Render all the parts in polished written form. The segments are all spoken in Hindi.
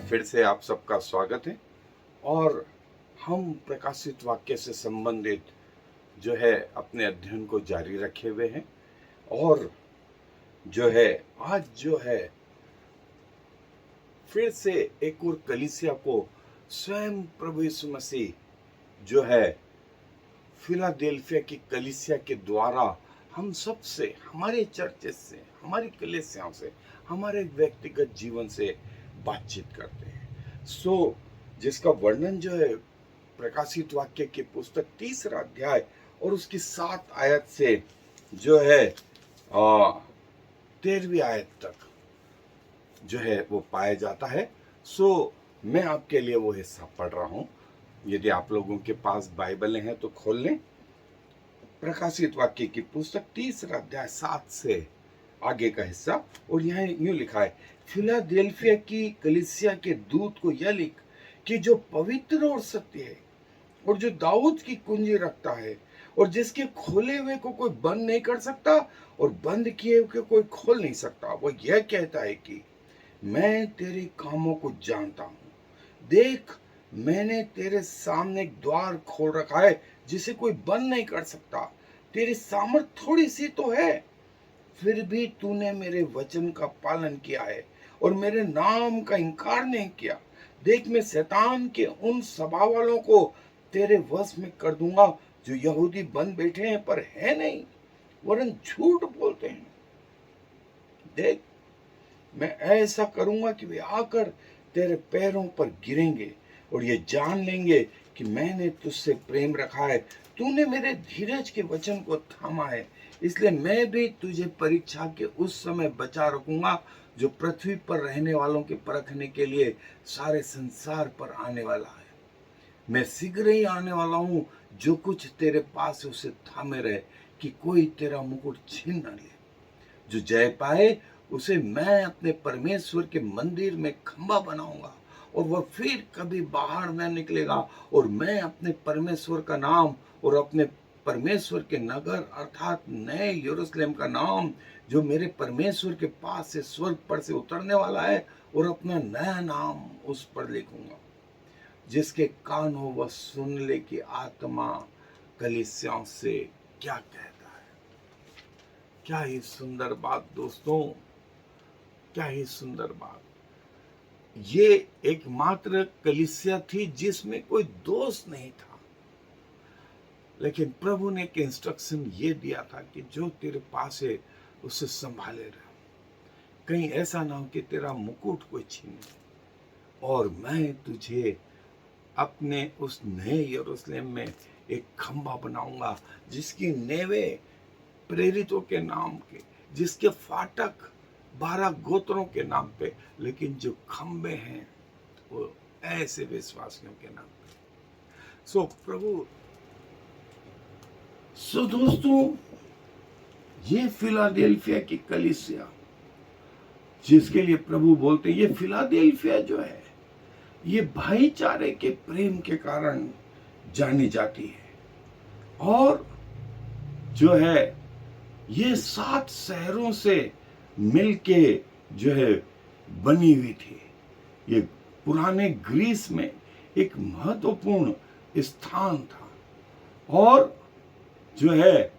फिर से आप सबका स्वागत है। और हम प्रकाशित वाक्य से संबंधित जो है अपने अध्ययन को जारी रखे हुए हैं। और जो है आज जो है फिर से एक और कलीसिया को स्वयं प्रभु यीशु मसीह जो है फिलाडेल्फिया की कलीसिया के द्वारा हम सब से, हमारे चर्चेस से, हमारी कलीसियाओं से, हमारे व्यक्तिगत जीवन से बातचीत करते हैं। जिसका वर्णन जो है प्रकाशित वाक्य की पुस्तक 3रा अध्याय और उसकी 7 आयत से जो है 13वीं आयत तक जो है वो पाया जाता है। मैं आपके लिए वो हिस्सा पढ़ रहा हूं। यदि आप लोगों के पास बाइबल हैं तो खोल लें। प्रकाशित वाक्य की पुस्तक 3रा अध्याय 7 से आगे का हिस्सा। और यहाँ यूं लिखा है, फिलाडेल्फिया की कलीसिया के दूत को यह लिख कि जो पवित्र और सत्य है और जो दाऊद की कुंजी रखता है और जिसके खोले हुए को कोई बंद नहीं कर सकता और बंद किए हुए कोई खोल नहीं सकता, वो यह कहता है कि मैं तेरे कामों को जानता हूं। देख, मैंने तेरे सामने एक द्वार खोल रखा है जिसे कोई बंद नहीं कर सकता। तेरी सामर्थ थोड़ी सी तो है, फिर भी तूने मेरे वचन का पालन किया है और मेरे नाम का इनकार नहीं किया। देख, मैं शैतान के उन सभा वालों को तेरे वश में कर दूंगा जो यहूदी बन बैठे हैं पर है नहीं, वरन झूठ बोलते हैं। देख, मैं ऐसा करूंगा कि वे आकर तेरे पैरों पर गिरेंगे और ये जान लेंगे कि मैंने तुझसे प्रेम रखा है। तूने मेरे धीरज के वचन को थामा है, इसलिए मैं भी तुझे परीक्षा के उस समय बचा रखूंगा जो पृथ्वी पर रहने वालों के परखने के लिए सारे संसार पर आने वाला है। मैं शीघ्र ही आने वाला हूं। जो कुछ तेरे पास है उसे थामे रहे कि कोई तेरा मुकुट छीन न ले। जो जय पाए उसे मैं अपने परमेश्वर के मंदिर में खंभा बनाऊंगा और वह फिर कभी बाहर न निकलेगा। और मैं अपने परमेश्वर का नाम और अपने परमेश्वर के नगर अर्थात नए यरूशलेम का नाम जो मेरे परमेश्वर के पास से स्वर्ग पर से उतरने वाला है, और अपना नया नाम उस पर लिखूंगा। जिसके कान हो वह सुन ले कि आत्मा कलीसियाओं से क्या कहता है। क्या ही सुंदर बात दोस्तों, क्या ही सुंदर बात। ये एकमात्र कलीसिया थी जिसमें कोई दोष नहीं था, लेकिन प्रभु ने एक इंस्ट्रक्शन ये दिया था कि जो तेरे पास है उसे संभाले रहे, कहीं ऐसा ना हो कि तेरा मुकुट कोई छीन ले। और मैं तुझे अपने उस नए यरूशलेम में एक खंभा बनाऊंगा जिसकी नेवे प्रेरितों के नाम के, जिसके फाटक 12 गोत्रों के नाम पे, लेकिन जो खंबे हैं वो ऐसे विश्वासियों के नाम पे। प्रभु दोस्तों, ये फिलाडेल्फिया की कलीसिया जिसके लिए प्रभु बोलते हैं, ये फिलाडेल्फिया जो है ये भाईचारे के प्रेम के कारण जानी जाती है। और जो है ये 7 शहरों से मिलके जो है बनी हुई थी। ये पुराने ग्रीस में एक महत्वपूर्ण स्थान था। और जो है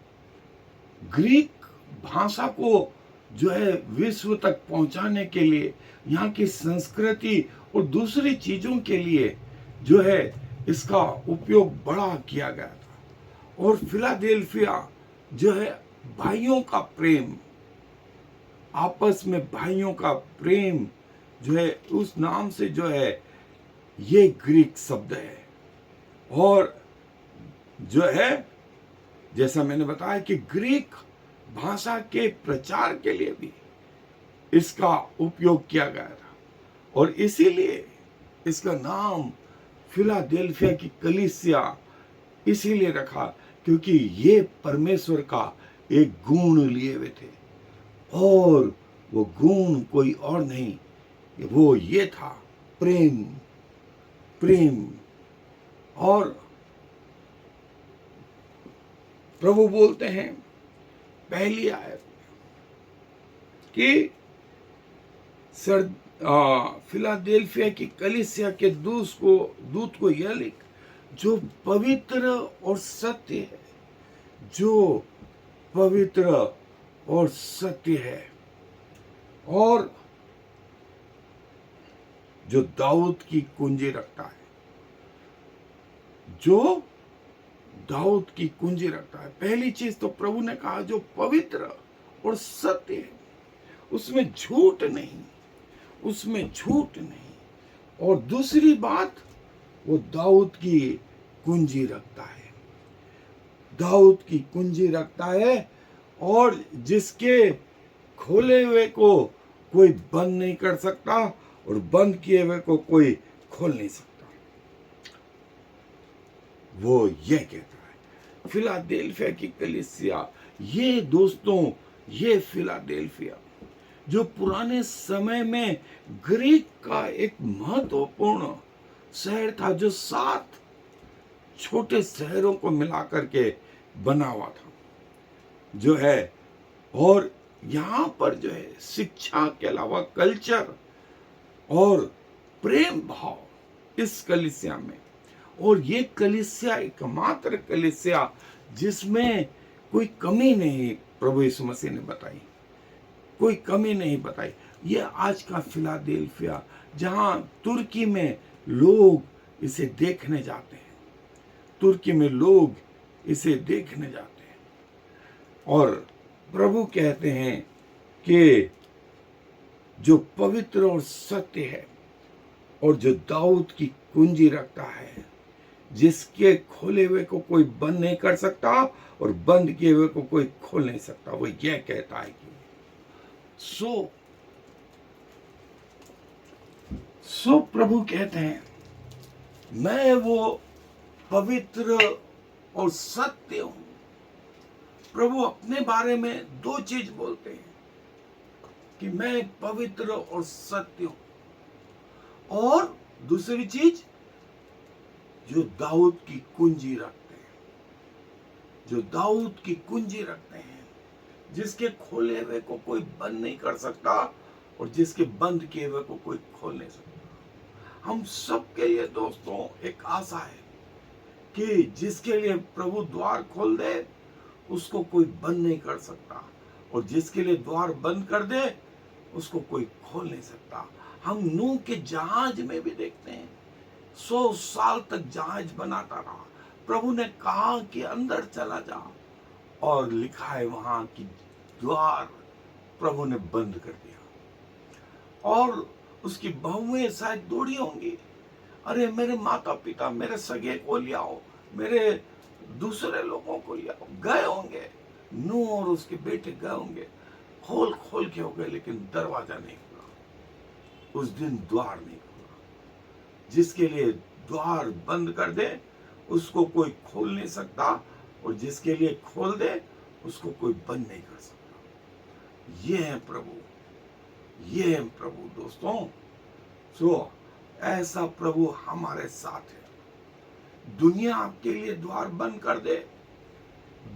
ग्रीक भाषा को जो है विश्व तक पहुंचाने के लिए, यहाँ की संस्कृति और दूसरी चीजों के लिए जो है इसका उपयोग बड़ा किया गया था। और फिलाडेल्फिया जो है भाइयों का प्रेम, आपस में भाइयों का प्रेम जो है उस नाम से जो है ये ग्रीक शब्द है। और जो है जैसा मैंने बताया कि ग्रीक भाषा के प्रचार के लिए भी इसका उपयोग किया गया था। और इसीलिए इसका नाम फिलाडेल्फिया की कलीसिया इसीलिए रखा क्योंकि ये परमेश्वर का एक गुण लिए हुए थे। और वो गुण कोई और नहीं, वो ये था प्रेम। प्रेम। और प्रभु बोलते हैं पहली आयत कि फिलाडेल्फिया की कलीसिया के दूत को यह लिख, जो पवित्र और सत्य है, जो पवित्र और सत्य है, और जो दाऊद की कुंजी रखता है, जो दाऊद की कुंजी रखता है। पहली चीज तो प्रभु ने कहा जो पवित्र और सत्य है, उसमें झूठ नहीं, उसमें झूठ नहीं। और दूसरी बात, वो दाऊद की कुंजी रखता है, दाऊद की कुंजी रखता है, और जिसके खोले हुए को कोई बंद नहीं कर सकता और बंद किए हुए को कोई खोल नहीं सकता। वो ये कहता है फिलाडेल्फिया की कलीसिया, ये दोस्तों, ये फिलाडेल्फिया जो पुराने समय में ग्रीक का एक महत्वपूर्ण शहर था, जो 7 छोटे शहरों को मिलाकर के बना हुआ था, जो है, और यहाँ पर जो है शिक्षा के अलावा कल्चर और प्रेम भाव इस कलीसिया में। और ये कलीसिया एकमात्र कलीसिया जिसमें कोई कमी नहीं प्रभु यीशु मसीह ने बताई, कोई कमी नहीं बताई। ये आज का फिलाडेल्फिया, जहां तुर्की में लोग इसे देखने जाते हैं, तुर्की में लोग इसे देखने जाते हैं, और प्रभु कहते हैं कि जो पवित्र और सत्य है, और जो दाऊद की कुंजी रखता है, जिसके खोले हुए को कोई बंद नहीं कर सकता और बंद किए हुए को कोई खोल नहीं सकता, वो यह कहता है कि सो प्रभु कहते हैं, मैं वो पवित्र और सत्य हूं। प्रभु अपने बारे में 2 चीज बोलते हैं कि मैं पवित्र और सत्य हूं, और दूसरी चीज, जो दाऊद की कुंजी रखते हैं, जो दाऊद की कुंजी रखते हैं, जिसके खोले हुए को कोई बंद नहीं कर सकता और जिसके बंद किए हुए को कोई खोल नहीं सकता। हम सबके लिए दोस्तों एक आशा है कि जिसके लिए प्रभु द्वार खोल दे उसको कोई बंद नहीं कर सकता, और जिसके लिए द्वार बंद कर दे उसको कोई खोल नहीं सकता। हम नूह के जहाज में भी देखते हैं, 100 साल तक जहाज बनाता रहा, प्रभु ने कहा कि अंदर चला जा, और लिखा है वहां कि द्वार प्रभु ने बंद कर दिया। और उसकी बहुएं शायद दौड़ी होंगी, अरे मेरे माता पिता, मेरे सगे को ले आओ, मेरे दूसरे लोगों को ले आओ, गए होंगे, नूह और उसके बेटे गए होंगे, खोल खोल के हो गए, लेकिन दरवाजा नहीं खुला, उस दिन द्वार नहीं खुला। जिसके लिए द्वार बंद कर दे उसको कोई खोल नहीं सकता, और जिसके लिए खोल दे उसको कोई बंद नहीं कर सकता। ये है प्रभु, ये है प्रभु दोस्तों। सो ऐसा प्रभु हमारे साथ है। दुनिया आपके लिए द्वार बंद कर दे,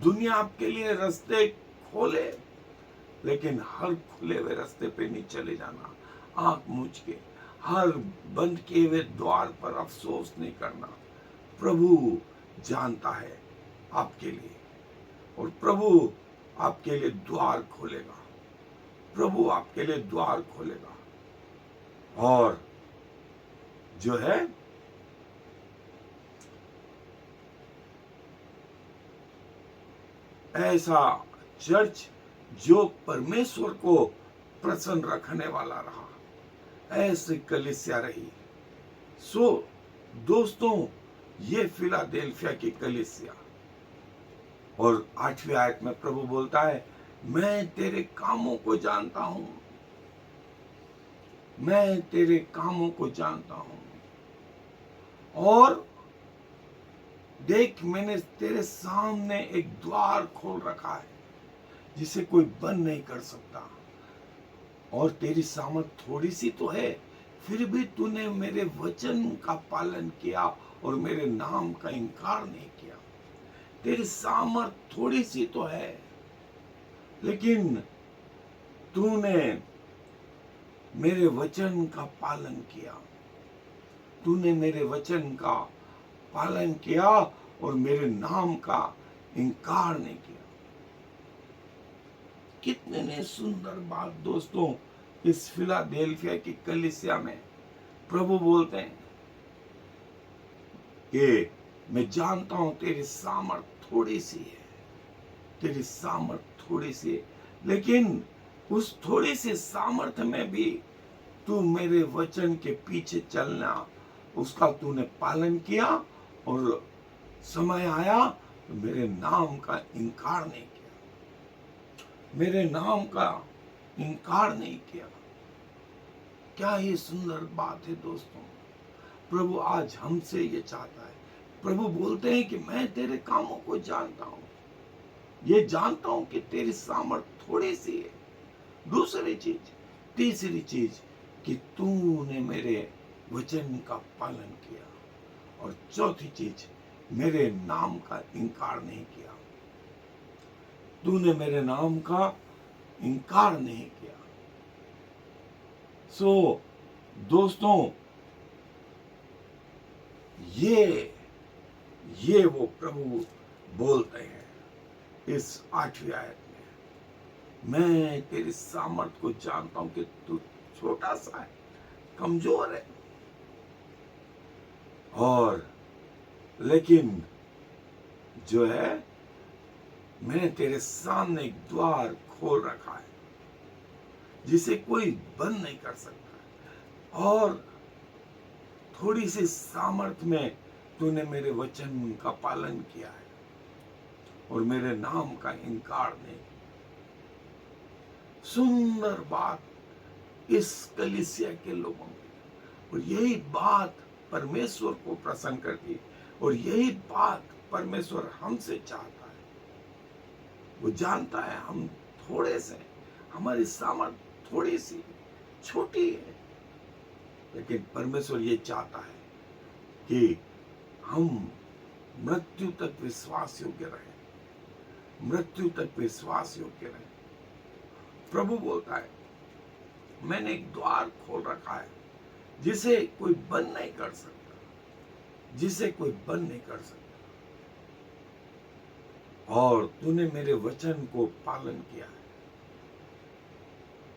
दुनिया आपके लिए रास्ते खोले, लेकिन हर खुले हुए रास्ते पे नहीं चले जाना, आंख मूंझ के। हर बंद किए हुए द्वार पर अफसोस नहीं करना। प्रभु जानता है आपके लिए, और प्रभु आपके लिए द्वार खोलेगा, प्रभु आपके लिए द्वार खोलेगा। और जो है ऐसा चर्च जो परमेश्वर को प्रसन्न रखने वाला रहा, ऐसी कलीसिया रही। सो दोस्तों, ये फिलाडेल्फिया की कलीसिया, और 8वीं आयत में प्रभु बोलता है, मैं तेरे कामों को जानता हूं, मैं तेरे कामों को जानता हूं, और देख मैंने तेरे सामने एक द्वार खोल रखा है जिसे कोई बंद नहीं कर सकता, और तेरी सामर्थ थोड़ी सी तो है, फिर भी तूने मेरे वचन का पालन किया और मेरे नाम का इनकार नहीं किया। तेरी सामर्थ थोड़ी सी तो है, लेकिन तूने मेरे वचन का पालन किया, तूने मेरे वचन का पालन किया और मेरे नाम का इनकार नहीं किया। कितने ने सुंदर बात दोस्तों, इस फिलाडेल्फिया की कलीसिया में प्रभु बोलते हैं कि मैं जानता हूं तेरी सामर्थ थोड़ी सी है, तेरी सामर्थ थोड़ी सी है, लेकिन उस थोड़ी सी सामर्थ में भी तू मेरे वचन के पीछे चलना, उसका तूने पालन किया और समय आया तो मेरे नाम का इनकार नहीं किया, मेरे नाम का इनकार नहीं किया। क्या ही सुंदर बात है दोस्तों। प्रभु आज हमसे ये चाहता है। प्रभु बोलते हैं कि मैं तेरे कामों को जानता हूं, ये जानता हूं कि तेरी सामर्थ थोड़ी सी है। दूसरी चीज, तीसरी चीज कि तूने मेरे वचन का पालन किया, और चौथी चीज मेरे नाम का इनकार नहीं किया, तूने मेरे नाम का इनकार नहीं किया। सो दोस्तों, ये वो प्रभु बोलते हैं इस 8वीं आयत में, मैं तेरी सामर्थ को जानता हूं कि तू छोटा सा है, कमजोर है, और लेकिन जो है मैंने तेरे सामने एक द्वार खोल रखा है जिसे कोई बंद नहीं कर सकता, और थोड़ी सी सामर्थ में तूने मेरे वचन का पालन किया है और मेरे नाम का इनकार नहीं। सुंदर बात इस कलीसिया के लोगों में, और यही बात परमेश्वर को प्रसन्न करती, और यही बात परमेश्वर हमसे चाहता है। वो जानता है हम थोड़े से, हमारी सामर्थ थोड़ी सी छोटी है, लेकिन परमेश्वर ये चाहता है कि हम मृत्यु तक विश्वास योग्य रहें, मृत्यु तक विश्वास योग्य रहें। प्रभु बोलता है मैंने एक द्वार खोल रखा है जिसे कोई बंद नहीं कर सकता, जिसे कोई बंद नहीं कर सकता, और तूने मेरे वचन को पालन किया है,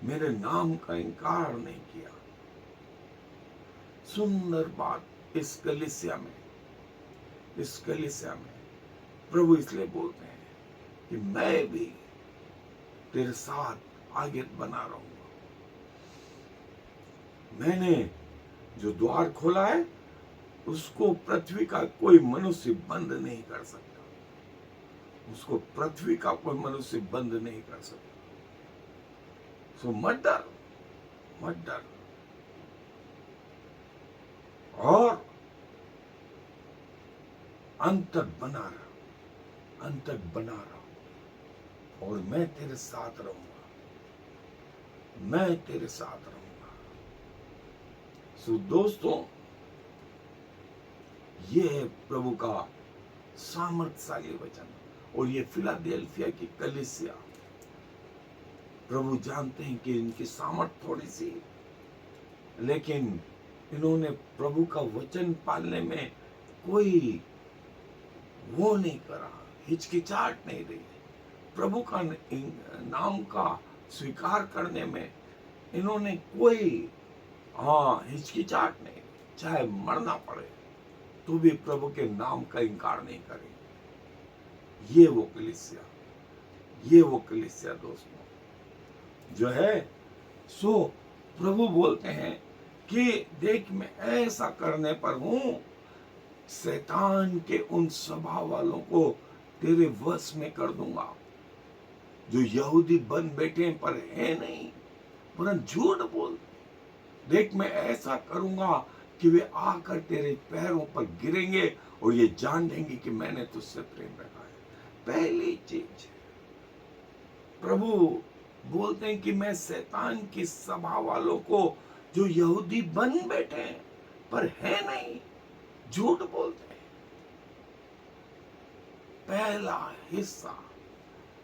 मेरे नाम का इनकार नहीं किया। सुंदर बात इस कलीसिया में, इस कलीसिया में प्रभु इसलिए बोलते हैं कि मैं भी तेरे साथ आगे बना रहूंगा। मैंने जो द्वार खोला है उसको पृथ्वी का कोई मनुष्य बंद नहीं कर सकता, उसको पृथ्वी का कोई मनुष्य बंद नहीं कर सकता। सो मत डर, मत डर, और अंत तक बना रहा, अंत तक बना रहा, और मैं तेरे साथ रहूंगा, मैं तेरे साथ रहूंगा। सो दोस्तों, ये है प्रभु का सामर्थशाली वचन, और ये फिलाडेल्फिया की कलीसिया, प्रभु जानते हैं कि इनकी सामर्थ थोड़ी सी, लेकिन इन्होंने प्रभु का वचन पालने में कोई वो नहीं करा, हिचकिचाहट नहीं रही, प्रभु का नाम का स्वीकार करने में इन्होंने कोई हिचकिचाहट नहीं, चाहे मरना पड़े तो भी प्रभु के नाम का इनकार नहीं करे। ये वो कलीसिया, ये वो कलीसिया दोस्तों जो है। सो प्रभु बोलते हैं कि देख मैं ऐसा करने पर हूं, शैतान के उन स्वभाव वालों को तेरे वश में कर दूंगा, जो यहूदी बन बैठे पर है नहीं, परंतु झूठ बोलते। देख मैं ऐसा करूंगा कि वे आकर तेरे पैरों पर गिरेंगे और ये जान लेंगे कि मैंने तुझसे प्रेम रखा है। पहली चीज प्रभु बोलते हैं कि मैं शैतान की सभा वालों को, जो यहूदी बन बैठे हैं पर है नहीं, झूठ बोलते हैं, पहला हिस्सा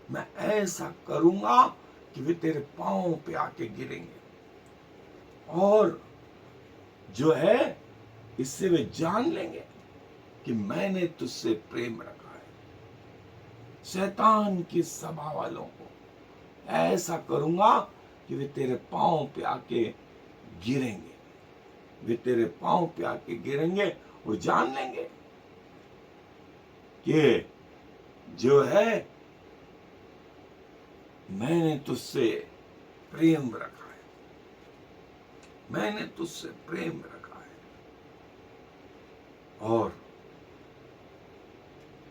मैं ऐसा करूंगा कि वे तेरे पांव पे आके गिरेंगे। और जो है इससे वे जान लेंगे कि मैंने तुझसे प्रेम रखा है। शैतान की सभा वालों को ऐसा करूंगा कि वे तेरे पांव पे आके गिरेंगे, वे तेरे पांव पे आके गिरेंगे और जान लेंगे कि जो है मैंने तुझसे प्रेम रखा है, मैंने तुझसे प्रेम रखा है। और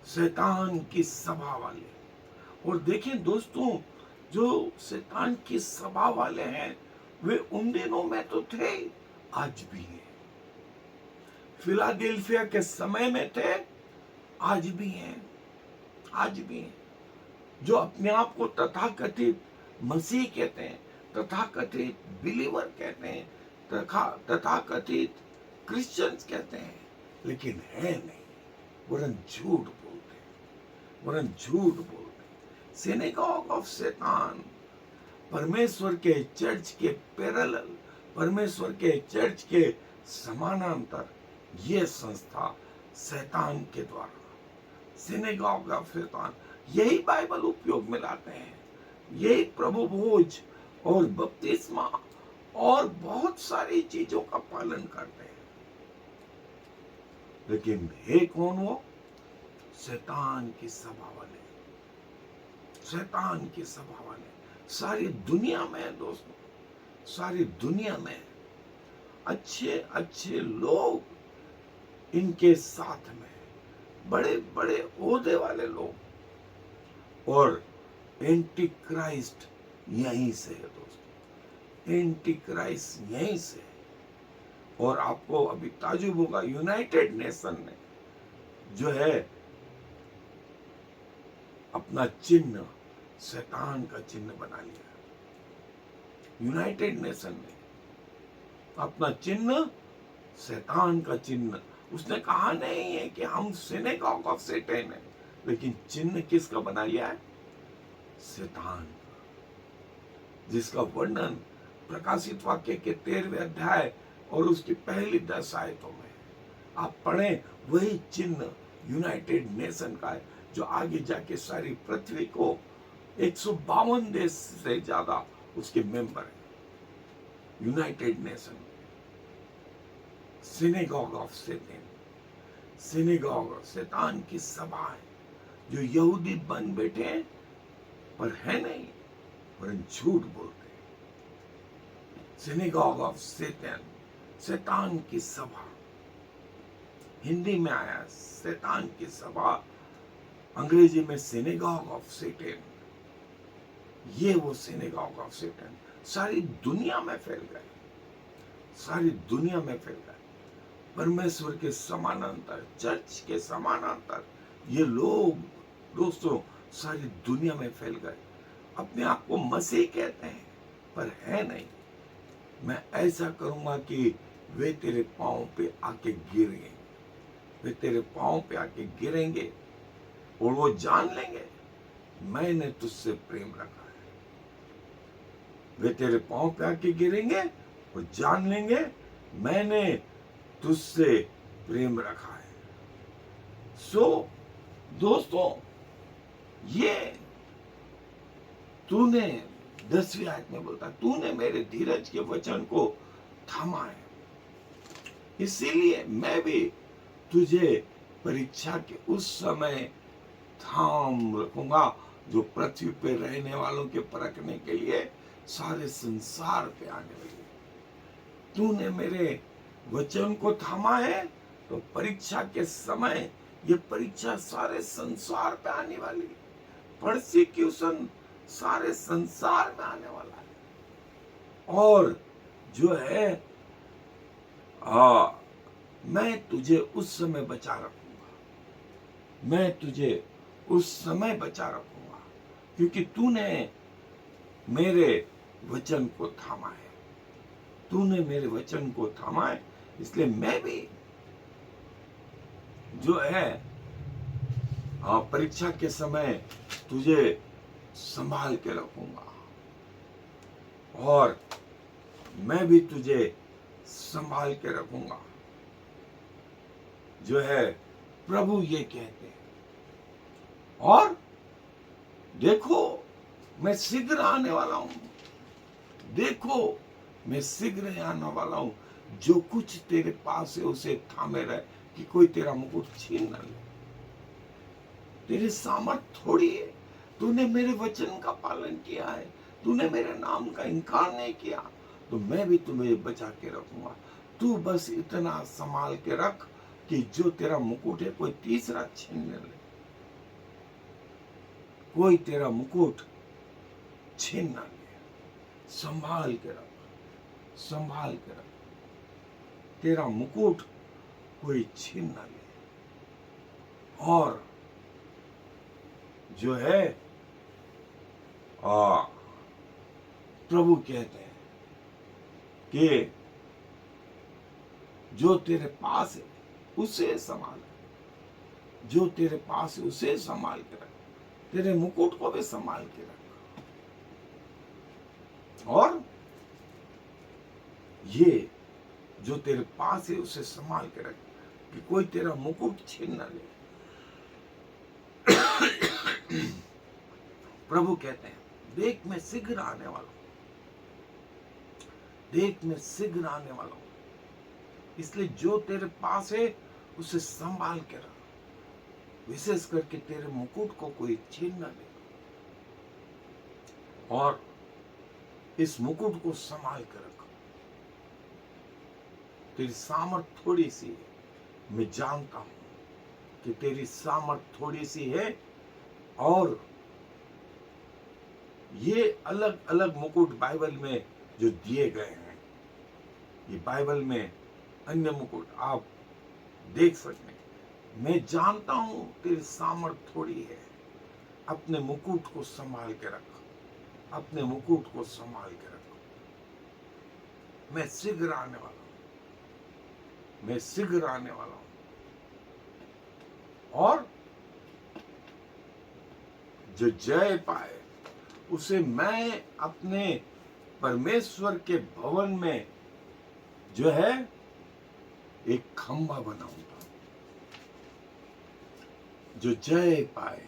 शैतान की सभा वाले, और देखें दोस्तों, जो शैतान की सभा वाले हैं वे उन दिनों में तो थे, आज भी हैं। फिलाडेल्फिया के समय में थे, आज भी हैं, आज भी हैं। जो अपने आप को तथाकथित मसीह कहते हैं, तथाकथित बिलीवर कहते हैं, तथाकथित क्रिश्चियंस कहते हैं, लेकिन है नहीं, वरन झूठ बोलते हैं, वरन झूठ बोलते हैं। सिनेगॉग ऑफ शैतान, परमेश्वर के चर्च के पैरेलल, परमेश्वर के चर्च के समानांतर ये संस्था शैतान के द्वारा, सिनेगॉग ऑफ शैतान, यही बाइबल उपयोग में लाते हैं, यही प्रभु भोज और बपतिस्मा और बहुत सारी चीजों का पालन करते हैं। लेकिन है कौन वो? शैतान की सभा वाले, शैतान की सभा वाले सारी दुनिया में है दोस्तों, सारी दुनिया में अच्छे अच्छे लोग इनके साथ में, बड़े बड़े ओहदे वाले लोग, और एंटी क्राइस्ट यहीं से है दोस्तों, एंटी क्राइस्ट यहीं से है। और आपको अभी ताजुब होगा, यूनाइटेड नेशन ने जो है अपना चिन्ह शैतान का चिन्ह बना लिया। यूनाइटेड नेशन ने अपना चिन्ह शैतान का चिन्ह, उसने कहा नहीं है कि हम सिनेगॉग ऑफ सैटन है, लेकिन चिन्ह किसका बना लिया है? शैतान, जिसका वर्णन प्रकाशित वाक्य के 13वें अध्याय और उसकी पहली 10 आयतों में आप पढ़ें। वही चिन्ह यूनाइटेड नेशन का है, जो आगे जाके सारी पृथ्वी को 152 देश से ज्यादा उसके मेंबर है। United nation, synagogue of Satan, synagogue शैतान की सभा है, जो यहूदी बन बैठे हैं पर है नहीं, पर झूठ बोलते हैं। सिनेगॉग ऑफ सैटन, शैतान की सभा, हिंदी में आया शैतान की सभा, अंग्रेजी में सिनेगॉग ऑफ सैटन। ये वो सिनेगॉग ऑफ सैटन सारी दुनिया में फैल गए, सारी दुनिया में फैल गए। परमेश्वर के समानांतर, चर्च के समानांतर ये लोग दोस्तों सारी दुनिया में फैल गए। अपने आप को मसीह कहते हैं पर है नहीं। मैं ऐसा करूंगा कि वे तेरे पांव पे आके गिरेंगे, वे तेरे पांव पे आके गिरेंगे और वो जान लेंगे मैंने तुझसे प्रेम रखा है। वे तेरे पांव पे आके गिरेंगे और जान लेंगे मैंने तुझसे प्रेम रखा है। सो दोस्तों, ये तूने 10वीं आयत में बोलता, तूने मेरे धीरज के वचन को थामा है, इसीलिए मैं भी तुझे परीक्षा के उस समय थाम रखूंगा जो पृथ्वी पे रहने वालों के परखने के लिए सारे संसार पे आने वाली। तूने मेरे वचन को थामा है तो परीक्षा के समय ये परीक्षा सारे संसार पे आने वाली, परसिक्यूशन सारे संसार में आने वाला है। और जो है मैं तुझे उस समय बचा रखूंगा, मैं तुझे उस समय बचा रखूंगा क्योंकि तूने मेरे वचन को थामा है, तूने मेरे वचन को थामा है, इसलिए मैं भी जो है परीक्षा के समय तुझे संभाल के रखूंगा। और मैं भी तुझे संभाल के रखूंगा। जो है प्रभु ये कहते हैं। और देखो मैं शीघ्र आने वाला हूं, देखो मैं शीघ्र आने वाला हूं। जो कुछ तेरे पास है उसे थामे रहे कि कोई तेरा मुकुट छीन न ले। तेरे सामर्थ थोड़ी है, तूने मेरे वचन का पालन किया है, तूने मेरे नाम का इनकार नहीं किया, तो मैं भी तुम्हें बचा के रखूंगा। तू बस इतना संभाल के रख कि जो तेरा मुकुट है कोई तीसरा छीन न ले, कोई तेरा मुकुट छीन न ले। संभाल के रख, संभाल के रख, तेरा मुकुट कोई छीन न ले। और जो है प्रभु कहते हैं कि जो तेरे पास है उसे संभाल, जो तेरे पास है उसे संभाल के रख, तेरे मुकुट को भी संभाल के रख। और ये जो तेरे पास है उसे संभाल के रख कि कोई तेरा मुकुट छीन न ले। प्रभु कहते हैं देख मैं शीघ्र आने वाला हूं, देख मैं शीघ्र आने वाला हूं, इसलिए जो तेरे पास है उसे संभाल के रख, विशेष करके तेरे मुकुट को कोई छीन न ले। और इस मुकुट को संभाल कर रख। तेरी सामर्थ थोड़ी सी है, मैं जानता हूं कि तेरी सामर्थ थोड़ी सी है। और ये अलग अलग मुकुट बाइबल में जो दिए गए हैं, ये बाइबल में अन्य मुकुट आप देख सकते हैं। मैं जानता हूं तेरी सामर्थ थोड़ी है, अपने मुकुट को संभाल के रख, अपने मुकुट को संभाल के रख। मैं शीघ्र आने वाला हूं, मैं शीघ्र आने वाला हूं। और जो जय पाए उसे मैं अपने परमेश्वर के भवन में जो है एक खंभा बनाऊंगा। जो जय पाए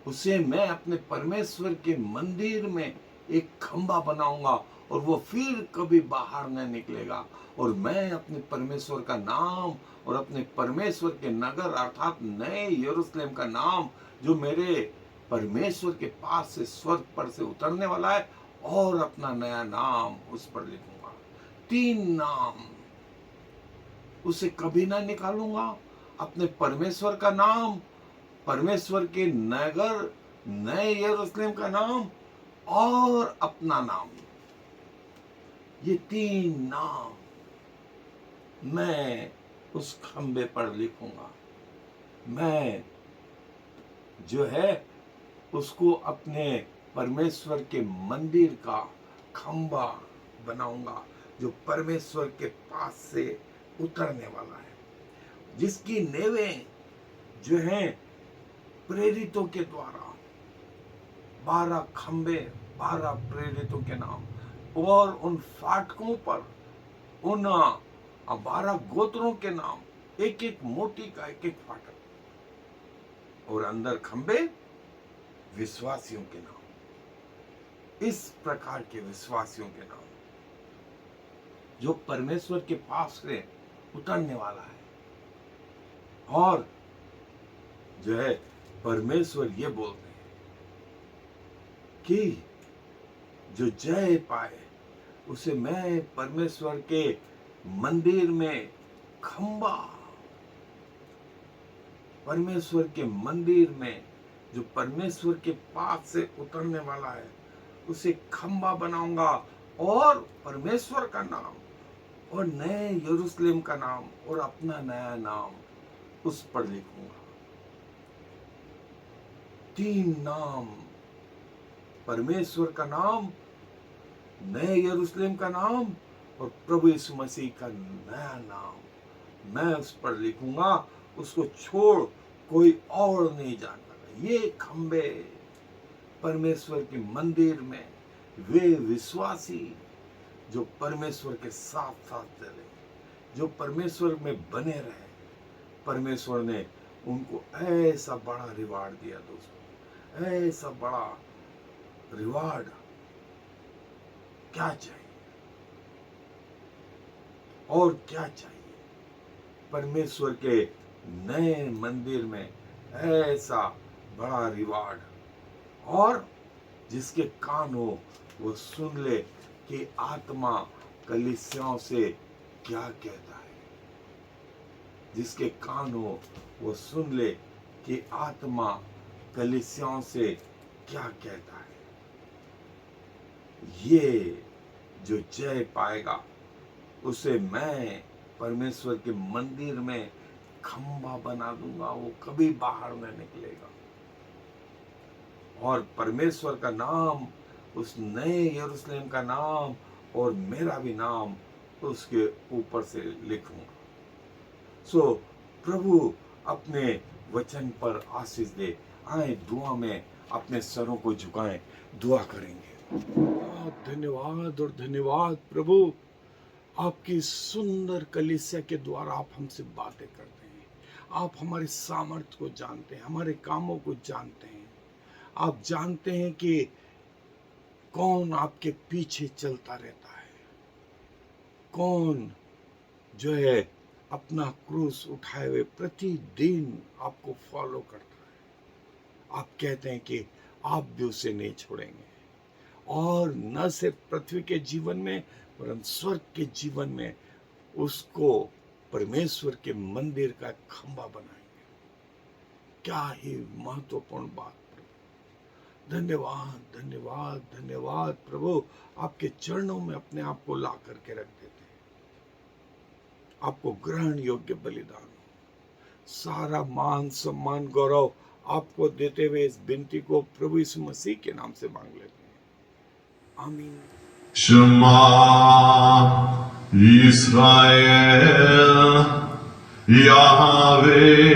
उसे मैं अपने परमेश्वर के मंदिर में एक खंभा बनाऊंगा और वो फिर कभी बाहर न निकलेगा। और मैं अपने परमेश्वर का नाम और अपने परमेश्वर के नगर अर्थात नए यरूशलेम का नाम जो मेरे परमेश्वर के पास से स्वर्ग पर से उतरने वाला है, और अपना नया नाम उस पर लिखूंगा। 3 नाम उसे कभी ना निकालूंगा। अपने परमेश्वर का नाम, परमेश्वर के नगर नए यरूशलेम का नाम और अपना नाम, ये 3 नाम मैं उस खंबे पर लिखूंगा। मैं जो है उसको अपने परमेश्वर के मंदिर का खंबा बनाऊंगा जो परमेश्वर के पास से उतरने वाला है, जिसकी नेवें जो हैं प्रेरितों के द्वारा 12 खंबे, 12 प्रेरितों के नाम, और उन फाटकों पर उन 12 गोत्रों के नाम, एक एक मोती का एक एक फाटक, और अंदर खंबे विश्वासियों के नाम। इस प्रकार के विश्वासियों के नाम जो परमेश्वर के पास से उतरने वाला है। और जो है परमेश्वर ये बोलते हैं कि जो जय पाए उसे मैं परमेश्वर के मंदिर में खंबा, परमेश्वर के मंदिर में जो परमेश्वर के पास से उतरने वाला है उसे खंबा बनाऊंगा, और परमेश्वर का नाम और नए यरूशलेम का नाम और अपना नया नाम उस पर लिखूंगा। 3 नाम, परमेश्वर का नाम, नए यरूशलेम का नाम और प्रभु यीशु मसीह का नया नाम मैं उस पर लिखूंगा। उसको छोड़ कोई और नहीं जानता। ये खंबे परमेश्वर के मंदिर में वे विश्वासी जो परमेश्वर के साथ साथ चले, जो परमेश्वर में बने रहे, परमेश्वर ने उनको ऐसा बड़ा रिवार्ड दिया दोस्तों, ऐसा बड़ा रिवार्ड। क्या चाहिए और क्या चाहिए? परमेश्वर के नए मंदिर में ऐसा बड़ा रिवार्ड, और जिसके कान हो वो सुन ले कि आत्मा कलीसियाओं से क्या कहता है। जिसके कान हो वो सुन ले कि आत्मा कलीसियाओं से क्या कहता है। ये जो जय पाएगा उसे मैं परमेश्वर के मंदिर में खंबा बना दूंगा, वो कभी बाहर न निकलेगा। और परमेश्वर का नाम, उस नए यरूशलेम का नाम और मेरा भी नाम उसके ऊपर से लिखूंगा। सो प्रभु अपने वचन पर आशीष दे। आए दुआ में अपने सरों को झुकाएं, दुआ करेंगे। धन्यवाद और धन्यवाद प्रभु, आपकी सुंदर कलीसिया के द्वारा आप हमसे बातें करते हैं। आप हमारे सामर्थ्य को जानते हैं, हमारे कामों को जानते हैं। आप जानते हैं कि कौन आपके पीछे चलता रहता है, कौन जो है अपना क्रूस उठाए हुए प्रतिदिन आपको फॉलो करता है। आप कहते हैं कि आप भी उसे नहीं छोड़ेंगे, और न सिर्फ पृथ्वी के जीवन में परंतु स्वर्ग के जीवन में उसको परमेश्वर के मंदिर का खंबा बनाएंगे। क्या ही महत्वपूर्ण बात प्रभु। धन्यवाद धन्यवाद धन्यवाद प्रभु, आपके चरणों में अपने आप को ला करके रख देते हैं। आपको ग्रहण योग्य बलिदान, सारा मान सम्मान गौरव आपको देते हुए इस विनती को प्रभु यीशु मसीह के नाम से मांग लेते हैं, आमीन। Shema Yisrael Yahweh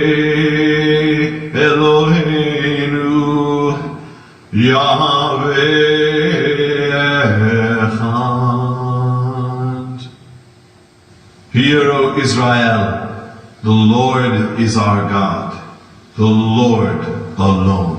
Eloheinu Yahweh Echad. Hear, O Israel, the Lord is our God, the Lord alone.